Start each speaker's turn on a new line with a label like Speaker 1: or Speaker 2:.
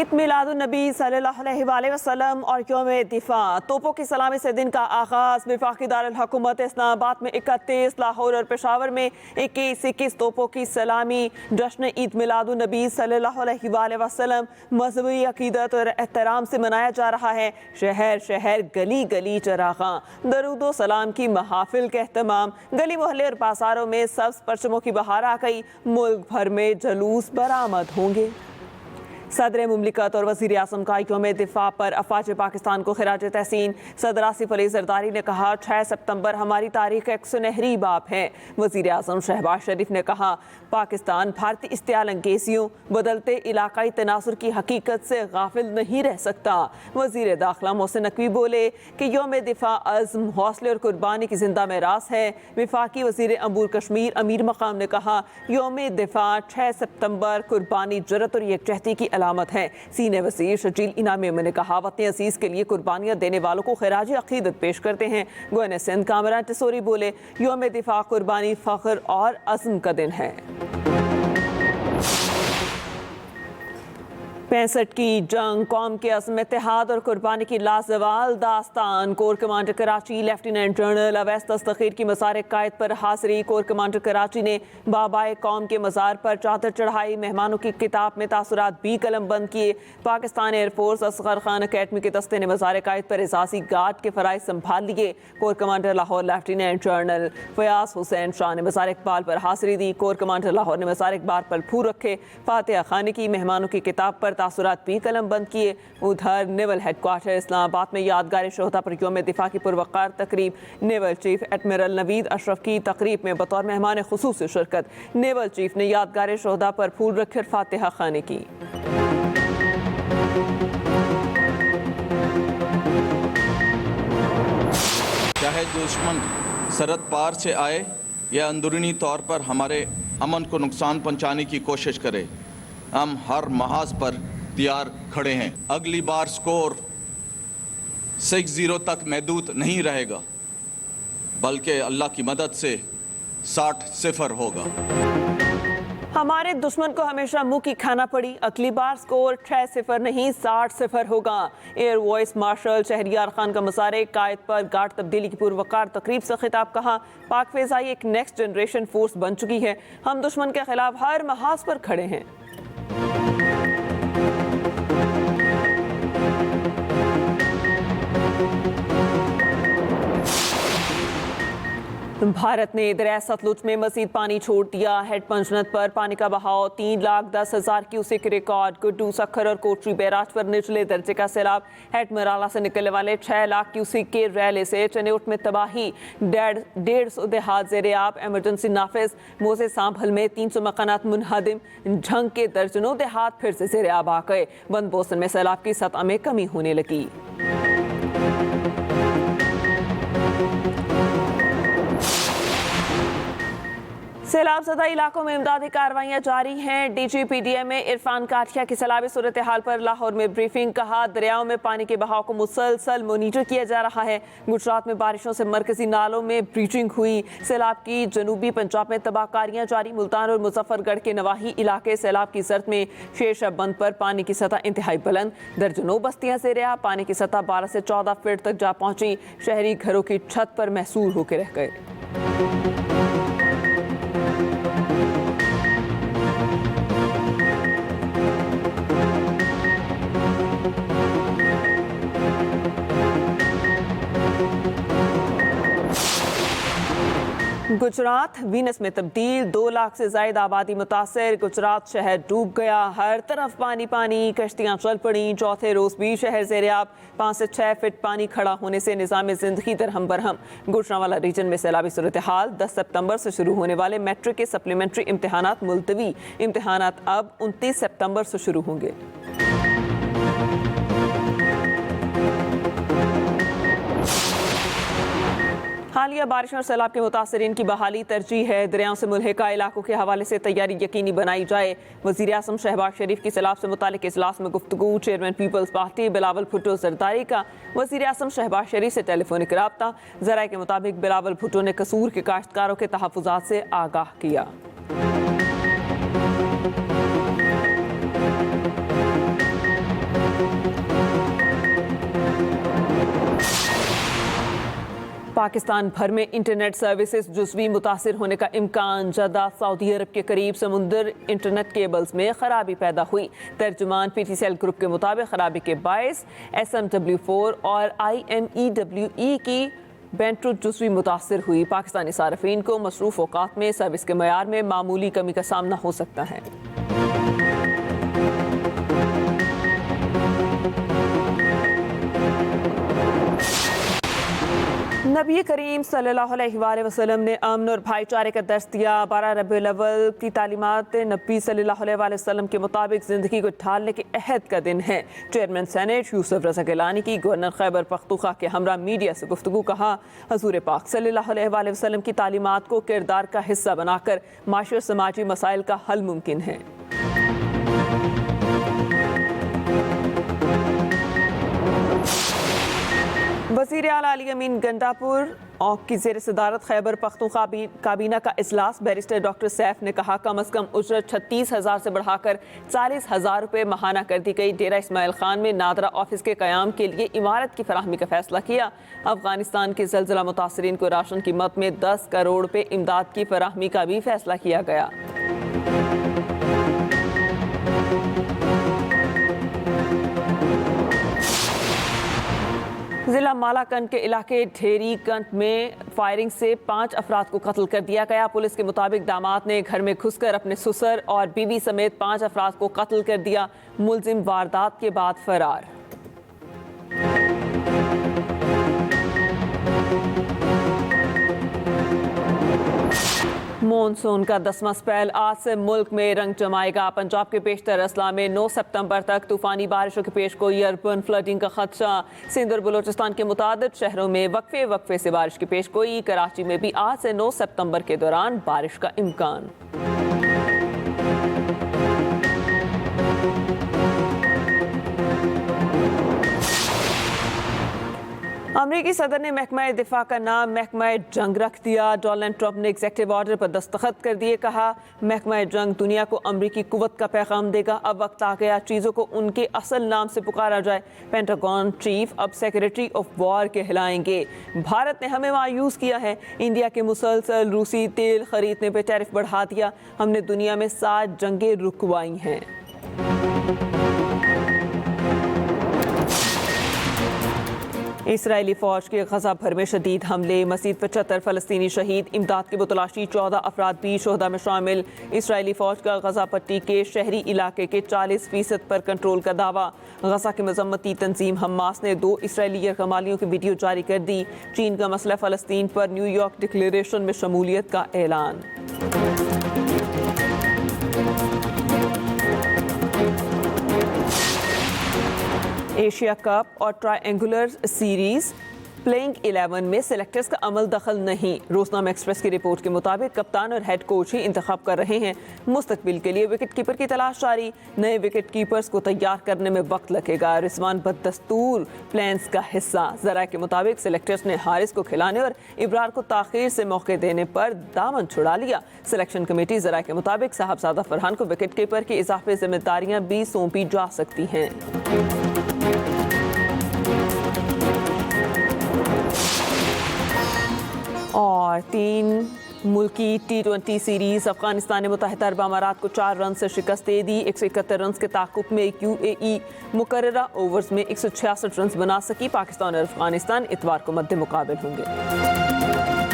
Speaker 1: ईद मिलादुन्नबी सल्लल्लाहु अलैहि वसल्लम और यौम दिफा, तोपों की सलामी से दिन का आगाज़। वफाकी दारुल हुकूमत इस्लामाबाद में 31, लाहौर और पेशावर में 21 तोपों की सलामी। जश्न ईद मिलादुन्नबी सल्लल्लाहु अलैहि वसल्लम मज़हबी अक़ीदत और एहतराम से मनाया जा रहा है। शहर शहर गली गली चराग़ां, दरूद सलाम की महाफिल का एहतमाम। गली मोहल्ले और बाज़ारों में सब्ज़ परचमों की बहार आ गई। मुल्क भर में जुलूस बरामद होंगे। सदर मुमलिकत और वज़ीर आज़म का यौम दिफा पर अफ़वाज पाकिस्तान को खिराज तहसीन। सदर आसिफ अली ज़रदारी ने कहा, 6 सितंबर हमारी तारीख़ एक सुनहरी बाब है। वज़ीर आज़म शहबाज शरीफ ने कहा, पाकिस्तान भारतीय इस्तियाल अंगेज़ियों बदलते इलाकाई तनासुर की हकीकत से गाफिल नहीं रह सकता। वज़ीर दाखिला मोहसिन नकवी बोले कि यौम दिफा अज़्म, हौसले और कुर्बानी की जिंदा मेरास है। वफाकी वज़ीर अमूर कश्मीर अमीर मकाम ने कहा, यौम दिफा 6 सितंबर कुर्बानी, जुर्रत और यकजहती की अलामत है। सीनियर वज़ीर शजील इनामी ने कहा, वतन अज़ीज़ के लिए कुर्बानियाँ देने वालों को खिराज अक़ीदत पेश करते हैं। गवर्नर सिंध कामरान टिसोरी बोले, यौम दिफा कुर्बानी, फ़ख्र और अज़्म का दिन है। 65 की जंग, कौम के अज़्म, इत्तेहाद और कुर्बानी की लाजवाल दास्तान। Corps commander Karachi lieutenant general Awais Dastgir की मज़ार कायद पर हाज़री। कोर कमांडर कराची ने बाबाए कौम के मज़ार पर चादर चढ़ाई। मेहमानों की किताब में तासुरात भी कलम बंद किए। पाकिस्तान एयरफोर्स असगर खान अकेडमी के दस्ते ने मज़ार कायद पर एजाज़ी गार्ड के फ़राइज़ संभाल लिए। Core commander Lahore lieutenant general Fayyaz Hussain Shah ने मज़ार इकबाल पर हाज़री दी। कोर कमांडर लाहौर ने मज़ार इकबाल पर फूल रखे, फातिहा खानी की। मेहमानों की किताब पर तासुरात भी कलम बंद किए। उधर नेवल हेडक्वार्टर इस्लामाबाद में यादगार शोहदा पर यौम दिफा की पुरवकार तकरीब। Naval chief admiral Naveed Ashraf की तकरीब में बतौर मेहमान खुसूसी शिरकत। नेवल चीफ ने यादगार शोहदा पर फूल रखे और फातिहा खानी की।
Speaker 2: चाहे दुश्मन सरहद पार से आए या अंदरूनी तौर पर हमारे अमन को नुकसान पहुंचाने की कोशिश करे, हम हर महाज पर तैयार खड़े हैं। अगली बार स्कोर 6-0 तक महदूद नहीं रहेगा, बल्कि अल्लाह की मदद से 60-0 होगा।
Speaker 1: हमारे दुश्मन को हमेशा मुंह की खाना पड़ी। अगली बार स्कोर 6-0 नहीं 60-0 होगा। Air vice marshal Shahryar Khan का मज़ार कायद पर गार्ड तब्दीली की पुरवकार तकरीब से खिताब। कहा, पाक फ़िज़ाई एक नेक्स्ट जनरेशन फोर्स बन चुकी है। हम दुश्मन के खिलाफ हर महाज पर खड़े हैं। भारत ने दरिया सतलुज में मजीद पानी छोड़ दिया। हेड पंजनत पर पानी का बहाव 3,10,000 क्यूसेक रिकॉर्ड। गुड्डू, सखर और कोटरी बैराज पर निचले दर्जे का सैलाब। हेड मराला से निकलने वाले 6 लाख क्यूसेक के रैले से चनेउट में तबाही। 150 देहात ज़ेरे आब, एमरजेंसी नाफिज। मोसे सांभल में 300 मकानात मुनहदिम। झंग के दर्जनों देहात फिर से ज़ेरे आब आ गए। बंद बोसन में सैलाब की सतह में कमी होने लगी। सैलाब ज़दा इलाकों में इमदादी कार्रवाइयाँ जारी हैं। DGPDM में इरफान काठिया की सैलाबी सूरत हाल पर लाहौर में ब्रीफिंग। कहा, दरियाओं में पानी के बहाव को मुसलसल मॉनिटर किया जा रहा है। गुजरात में बारिशों से मरकजी नालों में ब्रीचिंग हुई। सैलाब की जनूबी पंजाब में तबाहकारियाँ जारी। मुल्तान और मुजफ्फरगढ़ के नवाही इलाके सैलाब की जर्द में। शेरशाह बंद पर पानी की सतह इंतहाई बुलंद। दर्जनों बस्तियाँ ज़ेरे आब, पानी की सतह 12 से 14 फीट तक जा पहुँची। शहरी घरों की छत पर महसूर होकर रह गए। गुजरात वीनस में तब्दील, 2 लाख से ज़ायद आबादी मुतासर। गुजरात शहर डूब गया, हर तरफ पानी पानी। कश्तियाँ चल पड़ी। चौथे रोज़ भी शहर ज़ेरे आब। 5 से 6 फीट पानी खड़ा होने से निज़ाम ज़िंदगी दरहम बरहम। गुजरांवाला रीजन में सैलाबी सूरत हाल। 10 सितंबर से शुरू होने वाले मैट्रिक के सप्लीमेंट्री इम्तहानात मुलतवी। इम्तहानात अब 29 सितंबर से शुरू होंगे। हालिया बारिश और सैलाब के मुतासरीन की बहाली तरजीह है। दरियाओं से मुल्हिका इलाकों के हवाले से तैयारी यकीनी बनाई जाए। वज़ीर आज़म शहबाज शरीफ की सैलाब से मुतालिक इजलास में गुफ्तगू। Chairman people's party Bilawal Bhutto Zardari का वज़ीर आज़म शहबाज शरीफ से टेलीफोनिक रब्ता। ज़राए के मुताबिक बिलावल भुट्टो ने कसूर के काश्तकारों के तहफ़्फ़ुज़ात से आगाह किया। पाकिस्तान भर में इंटरनेट सर्विसेज जुज़वी मुतासिर होने का इम्कान। जद्दा सऊदी अरब के करीब समुंदर इंटरनेट केबल्स में खराबी पैदा हुई। तर्जुमान PTCL ग्रुप के मुताबिक खराबी के बायस SMW4 और IMEWE की बैंडविड्थ जुज़वी मुतासिर हुई। पाकिस्तानी सार्फिन को मसरूफ़ औक़ात में सर्विस के मयार में मामूली कमी का सामना हो सकता है। नबी करीम सल्लल्लाहु अलैहि वसल्लम ने अमन और भाईचारे का दर्स दिया। 12 रबीउल अव्वल की तालीमात नबी सल्लल्लाहु अलैहि वसल्लम के मुताबिक ज़िंदगी को ढालने के अहद का दिन है। चेयरमैन सेनेट यूसुफ रज़ा गिलानी की गवर्नर खैबर पख्तूनख्वा के हमरा मीडिया से गुफ्तगू। कहा, हजूर पाक सल्लल्लाहु अलैहि वसल्लम की तालीमात को किरदार का हिस्सा बनाकर माशी और समाजी मसाइल का हल मुमकिन है। वज़ीर आला अली अमीन गंडापुर की ज़ेर सदारत खैबर पख्तूनख्वा काबीना का इजलास। बैरिस्टर डॉक्टर सैफ ने कहा, कम अज़ कम उजरत 36,000 से बढ़ाकर 40,000 रुपये माहाना कर दी गई। डेरा इस्माइल खान में नादरा ऑफिस के क़याम के लिए इमारत की फराहमी का फैसला किया। अफगानिस्तान के ज़लज़ला मुतासरीन को राशन की मद में 10 करोड़ रुपये इमदाद की फराहमी का भी फैसला किया गया। ज़िला मालाकंड के इलाके ढेरी कंट में फायरिंग से 5 अफराद को कत्ल कर दिया गया। पुलिस के मुताबिक दामाद ने घर में घुसकर अपने ससुर और बीवी समेत 5 अफराद को कत्ल कर दिया। मुलजिम वारदात के बाद फरार। मॉनसून का 10वां स्पेल आज से मुल्क में रंग जमाएगा। पंजाब के पेशतर अजला में 9 सितंबर तक तूफानी बारिशों की पेशगोई। अर्बन फ्लडिंग का खदशा। सिंध और बलोचिस्तान के मुतादिद शहरों में वक्फे से बारिश की पेशगोई। कराची में भी आज से 9 सितंबर के दौरान बारिश का इम्कान। अमरीकी सदर ने महकमा दिफा का नाम महकमा जंग रख दिया। डोनाल्ड ट्रंप ने एग्जेक्टिव ऑर्डर पर दस्तखत कर दिए। कहा, महकमा जंग दुनिया को अमरीकी कुव्वत का पैगाम देगा। अब वक्त आ गया चीज़ों को उनके असल नाम से पुकारा जाए। पेंटागन चीफ अब सेक्रेटरी ऑफ वॉर कहलाएंगे। भारत ने हमें मायूस किया है। इंडिया के मुसलसल रूसी तेल खरीदने पर टैरिफ बढ़ा दिया। हमने दुनिया में 7 जंगें रुकवाई हैं। इसराइली फ़ौज के गज़ा भर में शदीद हमले। मज़ीद 75 फ़लस्तीनी शहीद। इमदाद की बतलाशी। 14 अफराद भी शोहदा में शामिल। इसराइली फ़ौज का गज़ा पट्टी के शहरी इलाके के 40% पर कंट्रोल का दावा। गज़ा की मज़म्मती तंजीम हमास ने 2 इसराइली यरगमालियों की वीडियो जारी कर दी। चीन का मसला फ़लस्तीन पर न्यूयॉर्क डिक्लेरेशन में शमूलियत का ऐलान। एशिया कप और ट्रायंगुलर सीरीज प्लेइंग 11 में सिलेक्टर्स का अमल दखल नहीं। रोजनामा एक्सप्रेस की रिपोर्ट के मुताबिक कप्तान और हेड कोच ही इंतखाब कर रहे हैं। मुस्तकबिल के लिए विकेट कीपर की तलाश जारी। नए विकेट कीपर्स को तैयार करने में वक्त लगेगा। रिजवान बदस्तूर प्लान्स का हिस्सा। जरा के मुताबिक सिलेक्टर्स ने हारिस को खिलाने और इब्रार को ताखीर से मौके देने पर दामन छुड़ा लिया। सिलेक्शन कमेटी जरा के मुताबिक साहबजादा फरहान को विकेट कीपर की इजाफी जिम्मेदारियां भी सौंपी जा सकती हैं। और 3 मुल्की T20 सीरीज। अफगानिस्तान ने मुत्तहिदा अरब अमारात को 4 रन से शिकस्त दे दी। 171 रन के ताक़ुब में UAE मुकर्ररा ओवर्स में 166 रन बना सकी। पाकिस्तान और अफगानिस्तान इतवार को मद्दे मुकाबिल होंगे।